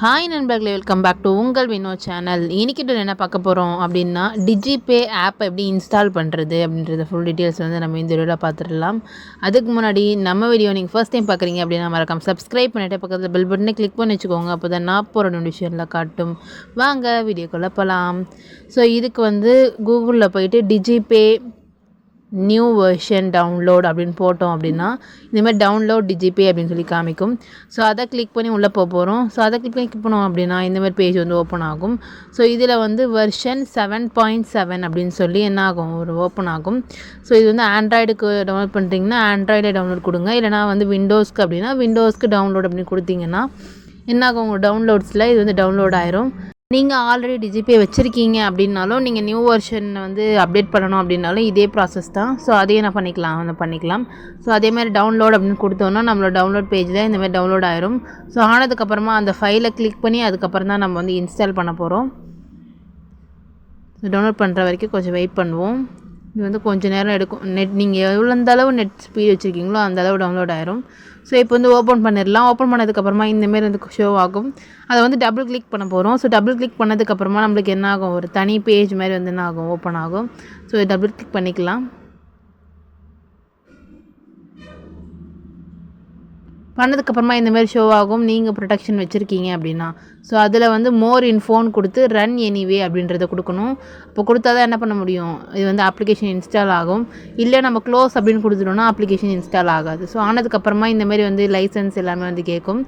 Hi நண்பர்களே, welcome back to உங்கள் Vino channel. இன்றைக்கிட்ட என்ன பார்க்க போகிறோம் அப்படின்னா, டிஜிபே ஆப் எப்படி இன்ஸ்டால் பண்ணுறது அப்படின்றத ஃபுல் டீட்டெயில்ஸ் நம்ம இந்த வீடியோவில் பார்த்துடலாம். அதுக்கு முன்னாடி நம்ம வீடியோ நீங்கள் ஃபர்ஸ்ட் டைம் பார்க்குறீங்க அப்படின்னா மறக்காம சப்ஸ்கிரைப் பண்ணிவிட்டு பக்கத்தில் பெல் பட்டனை கிளிக் பண்ணி வச்சுக்கோங்க. அப்போ தான் நான் போகிற நோட்டிஃபிகேஷனில் காட்டும். வாங்க வீடியோக்குள்ளே போகலாம். ஸோ இதுக்கு கூகுளில் போயிட்டு டிஜிபே நியூ வெர்ஷன் டவுன்லோட் அப்படின்னு போட்டோம் அப்படின்னா இந்தமாதிரி டவுன்லோட் டிஜிபே அப்படின்னு சொல்லி காமிக்கும். ஸோ அதை கிளிக் பண்ணி உள்ளே போகிறோம். ஸோ அதை கிளிக் பண்ணோம் அப்படின்னா இந்தமாதிரி பேஜ் ஓப்பன் ஆகும். ஸோ இதில் வெர்ஷன் 7.7 அப்படின்னு சொல்லி என்ன ஆகும், ஓப்பன் ஆகும். ஸோ இது ஆண்ட்ராய்டுக்கு டவுன்லோட் பண்ணுறீங்கன்னா ஆண்ட்ராய்டை டவுன்லோட் கொடுங்க. இல்லைனா விண்டோஸ்க்கு அப்படின்னா விண்டோஸ்க்கு டவுன்லோட் அப்படின்னு கொடுத்தீங்கன்னா என்ன ஆகும், உங்கள் டவுன்லோட்ஸில் இது டவுன்லோட் ஆயிரும். நீங்கள் ஆல்ரெடி டிஜிபே வச்சுருக்கீங்க அப்படின்னாலும் நீங்கள் நியூ வெர்ஷன் அப்டேட் பண்ணணும் அப்படின்னாலும் இதே ப்ராசஸ் தான். ஸோ அதையே நான் பண்ணிக்கலாம். ஸோ அதேமாதிரி டவுன்லோட் அப்படின்னு கொடுத்தோன்னா நம்மளோட டவுன்லோட் பேஜில் இந்தமாதிரி டவுன்லோட் ஆயிரும். ஸோ ஆனதுக்கப்புறமா அந்த ஃபைலை கிளிக் பண்ணி அதுக்கப்புறம் தான் நம்ம இன்ஸ்டால் பண்ண போகிறோம். டவுன்லோட் பண்ணுற வரைக்கும் கொஞ்சம் வெயிட் பண்ணுவோம். இது கொஞ்சம் நேரம் எடுக்கும். நீங்கள் எந்தளவு நெட் ஸ்பீட் வச்சுருக்கீங்களோ அந்தளவு டவுன்லோட் ஆயிரும். ஸோ இப்போ ஓப்பன் பண்ணிடலாம். ஓப்பன் பண்ணதுக்கப்புறமா இந்தமாரி ஷோ ஆகும். அதை டபுள் கிளிக் பண்ண போகிறோம். ஸோ டபுள் கிளிக் பண்ணதுக்கப்புறமா நம்மளுக்கு என்ன ஆகும், ஒரு தனி பேஜ் மாதிரி என்ன ஆகும், ஓப்பன் ஆகும். ஸோ டபுள் கிளிக் பண்ணிக்கலாம். பண்ணதுக்கப்புறமா இந்தமாரி ஷோ ஆகும். நீங்கள் ப்ரொடெக்ஷன் வச்சுருக்கீங்க அப்படின்னா ஸோ அதில் மோர் இன்ஃபோன் கொடுத்து ரன் எனிவே அப்படின்றத கொடுக்கணும். இப்போ கொடுத்தா தான் என்ன பண்ண முடியும், இது அப்ளிகேஷன் இன்ஸ்டால் ஆகும். இல்லை நம்ம க்ளோஸ் அப்படின்னு கொடுத்துட்டோம்னா அப்ளிகேஷன் இன்ஸ்டால் ஆகாது. ஸோ ஆனதுக்கப்புறமா இந்தமாரி லைசன்ஸ் எல்லாமே கேட்கும்.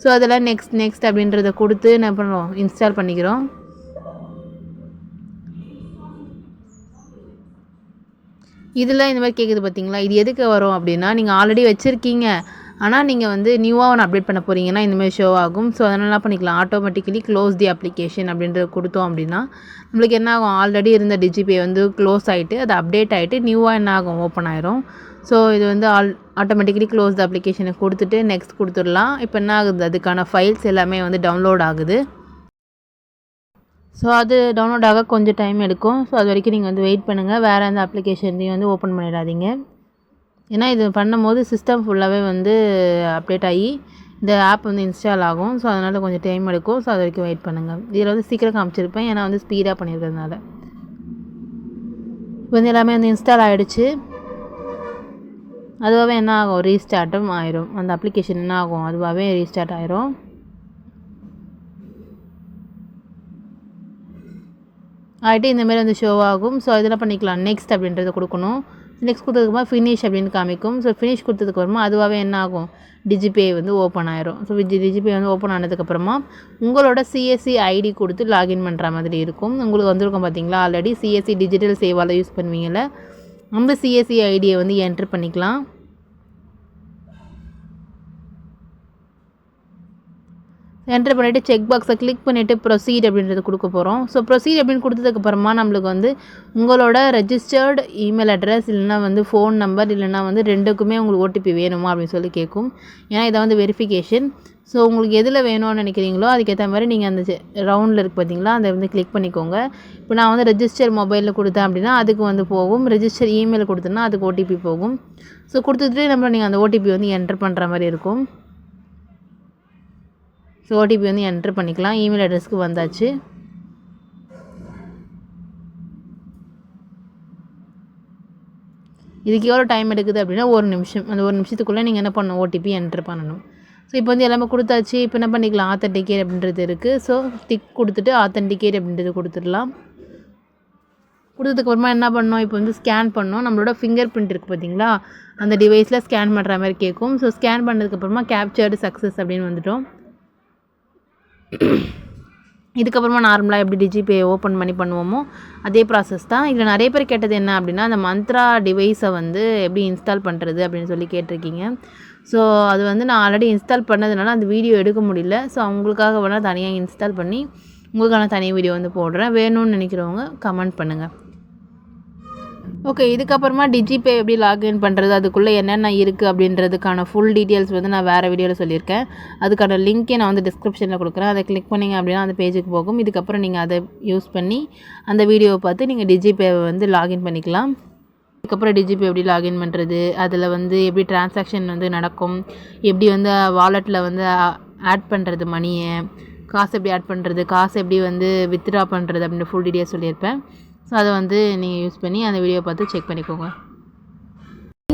ஸோ அதில் நெக்ஸ்ட் அப்படின்றத கொடுத்து என்ன பண்ணுறோம், இன்ஸ்டால் பண்ணிக்கிறோம். இதில் இந்தமாதிரி கேட்குது பார்த்தீங்களா, இது எதுக்கு வரும் அப்படின்னா நீங்கள் ஆல்ரெடி வச்சுருக்கீங்க, ஆனால் நீங்கள் நியூவாக ஒன்று அப்டேட் பண்ண போகிறீங்கன்னா இந்தமாதிரி ஷோ ஆகும். ஸோ அதனால் என்ன பண்ணிக்கலாம், ஆட்டோமேட்டிக்கலி க்ளோஸ் தி அப்ளிகேஷன் அப்படின்றது கொடுத்தோம் அப்படின்னா நம்மளுக்கு என்ன ஆகும், ஆல்ரெடி இருந்த டிஜிபே க்ளோஸ் ஆகிட்டு அது அப்டேட் ஆகிட்டு நியூவாக என்ன ஆகும், ஓப்பன் ஆயிரும். ஸோ இது ஆட்டோமேட்டிக்கலி க்ளோஸ் தி அப்ளிகேஷனை கொடுத்துட்டு நெக்ஸ்ட் கொடுத்துடலாம். இப்போ என்ன ஆகுது, அதுக்கான ஃபைல்ஸ் எல்லாமே டவுன்லோட் ஆகுது. ஸோ அது டவுன்லோட் ஆக கொஞ்சம் டைம் எடுக்கும். ஸோ அது வரைக்கும் நீங்கள் வெயிட் பண்ணுங்கள். வேறு எந்த அப்ளிகேஷன்லையும் ஓப்பன் பண்ணிடாதீங்க. ஏன்னா இது பண்ணும்போது சிஸ்டம் ஃபுல்லாகவே அப்டேட் ஆகி இந்த ஆப் இன்ஸ்டால் ஆகும். ஸோ அதனால் கொஞ்சம் டைம் எடுக்கும். ஸோ அது வரைக்கும் வெயிட் பண்ணுங்கள். இதில் சீக்கிரம் காமிச்சிருப்பேன், ஏன்னா ஸ்பீடாக பண்ணியிருக்கிறதுனால. இப்போ எல்லாமே இன்ஸ்டால் ஆகிடுச்சு. அதுவாகவே என்ன ஆகும், ரீஸ்டார்ட்டும் ஆயிரும். அந்த அப்ளிகேஷன் என்ன ஆகும், அதுவாகவே ரீஸ்டார்ட் ஆயிரும். ஆகிட்டு இந்தமாரி ஷோ ஆகும். ஸோ இதெல்லாம் பண்ணிக்கலாம். நெக்ஸ்ட் அப்படின்றத கொடுக்கணும். நெக்ஸ்ட் கொடுத்ததுக்கப்புறமா ஃபினிஷ் அப்படின்னு காமிக்கும். ஸோ ஃபினிஷ் கொடுத்ததுக்கப்புறமா அதுவாகவே என்ன ஆகும், டிஜிபே ஓப்பன் ஆயிரும். ஸோ டிஜிபே ஓப்பன் ஆனதுக்கப்புறமா உங்களோட சிஎஸ்சி ஐடி கொடுத்து லாகின் பண்ணுற மாதிரி இருக்கும். உங்களுக்கு வந்திருக்கும் பார்த்தீங்களா, ஆல்ரெடி சிஎஸ்சி டிஜிட்டல் சேவாவில் யூஸ் பண்ணுவீங்கள்ல, அந்த சிஎஸ்சி ஐடியை என்ட்ரு பண்ணிக்கலாம். என்ட்ரு பண்ணிவிட்டு செக் பாக்ஸை கிளிக் பண்ணிவிட்டு ப்ரொசீட் அப்படின்றது கொடுக்க போகிறோம். ஸோ ப்ரொசீட் அப்படின்னு கொடுத்ததுக்கப்புறமா நம்மளுக்கு உங்களோட ரெஜிஸ்டர்டு இமெயில் அட்ரஸ் இல்லைனா ஃபோன் நம்பர் இல்லைனா ரெண்டுக்குமே உங்களுக்கு ஓடிபி வேணுமா அப்படின்னு சொல்லி கேட்கும். ஏன்னா இதை வெரிஃபிகேஷன். ஸோ உங்களுக்கு எதில் வேணும்னு நினைக்கிறீங்களோ அதுக்கேற்ற மாதிரி நீங்கள் அந்த ரவுண்டில் இருக்குது பார்த்தீங்களா, அதை கிளிக் பண்ணிக்கோங்க. இப்போ நான் ரெஜிஸ்டர் மொபைலில் கொடுத்தேன் அப்படின்னா அதுக்கு போகும். ரெஜிஸ்டர் இமெயில் கொடுத்தேன்னா அதுக்கு ஓடிபி போகும். ஸோ கொடுத்துட்டு நீங்கள் அந்த ஓடிபி என்ட்ரு பண்ணுற மாதிரி இருக்கும். ஸோ ஓடிபி என்ட்ரு பண்ணிக்கலாம். இமெயில் அட்ரஸ்க்கு வந்தாச்சு. இதுக்கு எவ்வளோ டைம் எடுக்குது அப்படின்னா 1 நிமிஷம். அந்த 1 நிமிஷத்துக்குள்ளே நீங்கள் என்ன பண்ணணும், ஓடிபி என்ட்ரு பண்ணணும். ஸோ இப்போ எல்லாமே கொடுத்தாச்சு. இப்போ என்ன பண்ணிக்கலாம், ஆத்தென்டிகேட் அப்படின்றது இருக்குது. ஸோ டிக் கொடுத்துட்டு ஆத்தென்டிகேட் அப்படின்றது கொடுத்துடலாம். கொடுத்ததுக்கப்புறமா என்ன பண்ணோம், இப்போ ஸ்கேன் பண்ணோம். நம்மளோட ஃபிங்கர் பிரிண்ட் இருக்குது பார்த்தீங்களா, அந்த டிவைஸில் ஸ்கேன் பண்ணுற மாதிரி கேட்கும். ஸோ ஸ்கேன் பண்ணதுக்கப்புறமா கேப்சர்டு சக்ஸஸ் அப்படின்னு வந்துட்டோம். இதுக்கப்புறமா நார்மலாக எப்படி டிஜிபே ஓப்பன் பண்ணி பண்ணுவோமோ அதே ப்ராசஸ் தான். இதில் நிறைய பேர் கேட்டது என்ன அப்படின்னா, அந்த மந்த்ரா டிவைஸை எப்படி இன்ஸ்டால் பண்ணுறது அப்படின்னு சொல்லி கேட்டிருக்கீங்க. ஸோ அது நான் ஆல்ரெடி இன்ஸ்டால் பண்ணதுனால அந்த வீடியோ எடுக்க முடியல. ஸோ அவங்களுக்காக வேணால் தனியாக இன்ஸ்டால் பண்ணி உங்களுக்கான தனி வீடியோ போடுறேன். வேணும்னு நினைக்கிறவங்க கமெண்ட் பண்ணுங்கள். ஓகே, இதுக்கப்புறமா டிஜிபே எப்படி லாகின் பண்ணுறது, அதுக்குள்ளே என்னென்ன இருக்குது அப்படின்றதுக்கான ஃபுல் டீட்டெயில்ஸ் நான் வேறு வீடியோவில் சொல்லியிருக்கேன். அதுக்கான லிங்க்கே நான் டிஸ்கிரிப்ஷனில் கொடுக்குறேன். அதை கிளிக் பண்ணிங்க அப்படின்னா அந்த பேஜுக்கு போகும். இதுக்கப்புறம் நீங்கள் அதை யூஸ் பண்ணி அந்த வீடியோவை பார்த்து நீங்கள் டிஜிபேவை லாகின் பண்ணிக்கலாம். அதுக்கப்புறம் டிஜிபே எப்படி லாகின் பண்ணுறது, அதில் எப்படி டிரான்சாக்ஷன் நடக்கும், எப்படி வாலெட்டில் ஆட் பண்ணுறது, மணியை காசு எப்படி ஆட் பண்ணுறது, காசு எப்படி வந்து வித்ட்ரா பண்ணுறது அப்படின்ற ஃபுல் டீட்டெயில்ஸ் சொல்லியிருப்பேன். ஸோ அதை வந்து நீங்கள் யூஸ் பண்ணி அந்த வீடியோ பார்த்து செக் பண்ணிக்கோங்க.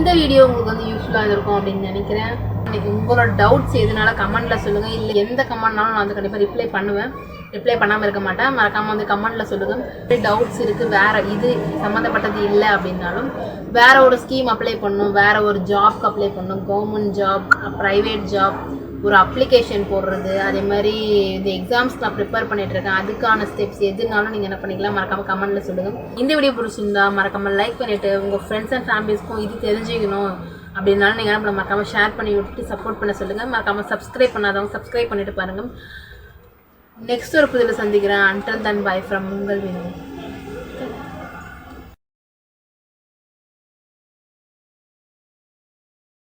இந்த வீடியோ உங்களுக்கு வந்து யூஸ்ஃபுல்லாக இருக்கும் அப்படின்னு நினைக்கிறேன். இன்றைக்கி உங்களோட டவுட்ஸ் எதுனால கமெண்ட்டில் சொல்லுங்கள். இல்லை எந்த கமெண்ட்னாலும் நான் வந்து கண்டிப்பாக ரிப்ளை பண்ணுவேன். ரிப்ளை பண்ணாமல் இருக்க மாட்டேன். மறக்காமல் வந்து கமெண்ட்டில் சொல்லுங்கள். டவுட்ஸ் இருக்குது, வேறு இது சம்மந்தப்பட்டது இல்லை அப்படின்னாலும் வேறு ஒரு ஸ்கீம் அப்ளை பண்ணணும், வேறு ஒரு ஜாப்க்கு அப்ளை பண்ணணும், கவர்மெண்ட் ஜாப், ப்ரைவேட் ஜாப், ஒரு அப்ளிகேஷன் போடுறது, அதே மாதிரி இந்த எக்ஸாம்ஸ்க்கு நான் ப்ரிப்பேர் பண்ணிகிட்ருக்கேன், அதுக்கான ஸ்டெப்ஸ் எதுனாலும் நீங்கள் என்ன பண்ணிக்கலாம் மறக்காமல் கமெண்ட்டில் சொல்லுங்கள். இந்த வீடியோ பிடிச்சிருந்தா மறக்காமல் லைக் பண்ணிவிட்டு உங்கள் ஃப்ரெண்ட்ஸ் அண்ட் ஃபேமிலிஸ்க்கும் இது தெரிஞ்சுக்கணும் அப்படின்னாலும் நீங்கள் என்ன மறக்காமல் ஷேர் பண்ணி விட்டுட்டு சப்போர்ட் பண்ண சொல்லுங்கள். மறக்காமல் சப்ஸ்கிரைப் பண்ணாதவங்க சப்ஸ்கிரைப் பண்ணிவிட்டு பாருங்கள். நெக்ஸ்ட் ஒரு புதில் சந்திக்கிறேன். அன்டில் தென் பை ஃப்ரம் உங்கள் வினோ.